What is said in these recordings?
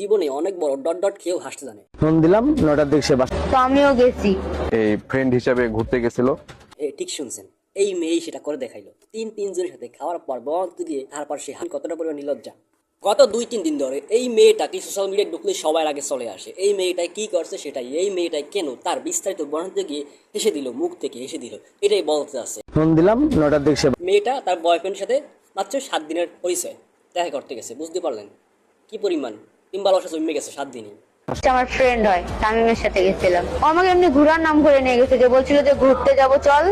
জীবনে অনেক বড় ডট ডট খেয়েও হাসতে জানে। ফোন দিলাম 9টার দিকে সে বাসা। তো আমিও গেছি। এই ফ্রেন্ড হিসাবে ঘুরতে গেছিল। ঠিক শুনছেন, এই মেয়ে সেটা করে দেখাইলো তিনজনের সাথে খাওয়ার পর বন্ধ দিয়ে, তারপর সে কতটা পরিমাণ নির্লজ্জা। গত 2-3 দিন ধরে এই মেয়েটাকে সোশ্যাল মিডিয়ায় ঢুকলে সবার আগে চলে আসে। এই মেয়েটাই কি করছে সেটাই, এই মেয়েটাই কেন, তার বিস্তারিত বর্ণাতে গিয়ে হেসে দিল, মুখ থেকে হেসে দিল, এটাই বলতে আছে। ফোন দিলাম 9টার দিকে সে মেয়েটা তার বয়ফ্রেন্ডের সাথে মাত্র 7 দিনের পরিচয়, দেখা করতে গেছে। বুঝতে পারলেন কি পরিমাণ প্রেম ভালোবাসা জমে গেছে 7 দিনই। আমার ফ্রেন্ড হয়, তামিমের সাথে গেছিলাম। ও আমাকে এমনি ঘোরার নাম করে নিয়ে গেছে, যে বলছিল যে ঘুরতে যাব চল,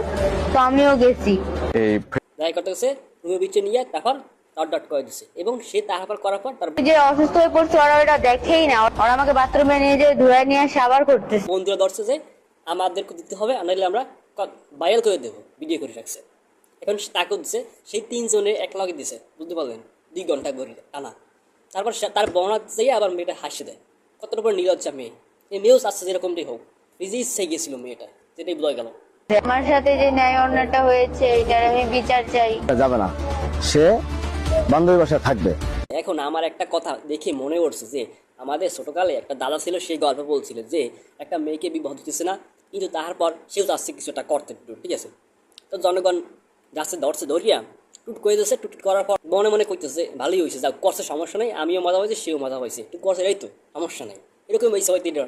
তো আমিও গেছি। এই দেখা করতে গেছে, রুমের ভিতরে নিয়ে তারপর ডট ডট করে দিছে, এবং সে তারপর করার পর তার যে অসুস্থ হয়ে পড়ছে ওরা ওটা দেখেই না, ওরা আমাকে বাথরুমে নিয়ে যে ধুয়ে নিয়ে আসে আবার করতেছে। বন্ধুরা ধরছে যে আমাদেরকে দিতে হবে, আনাইলে আমরা ভাইরাল করে দেবো, ভিডিও করে রাখছে। এখন তাকেও দিচ্ছে, সেই 3 জনের এক লগে দিছে। বুঝতে পারলেন 2 ঘন্টা করে আনা। তারপর তার বর্ণনা যেয়ে আবার মেয়েটা হাসি দেয়। কতটা বড় নির্লজ্জা মেয়ে। এই মেয়েও চাচ্ছে যেরকমটাই হোক, নিজে ইচ্ছাই গেছিল মেয়েটা, যেটাই বোঝা গেল। আমার সাথে যে ন্যায় অন্যটা হয়েছে এটার আমি বিচার চাই। যাবে না, সে বান্ধবী বাসায় থাকবে। এখন আমার একটা কথা দেখে মনে পড়ছে যে আমাদের ছোটকালে একটা দাদা ছিল, সেই গল্প বলছিল যে একটা মেয়েকে বিবাহ দিতেছে না, কিন্তু তারপর সেও যাচ্ছে কিছুটা করতে, ঠিক আছে। তো জনগণ যাচ্ছে ধরছে, ধরিয়া টুট করে দিচ্ছে। টুট করার পর মনে মনে করতেছে ভালোই হয়েছে, যা করছে সমস্যা নেই, আমিও মজা হয়েছে, সেও মজা হয়েছে, টুট করছে এই তো সমস্যা নেই, এরকম হয়েছে হয়তো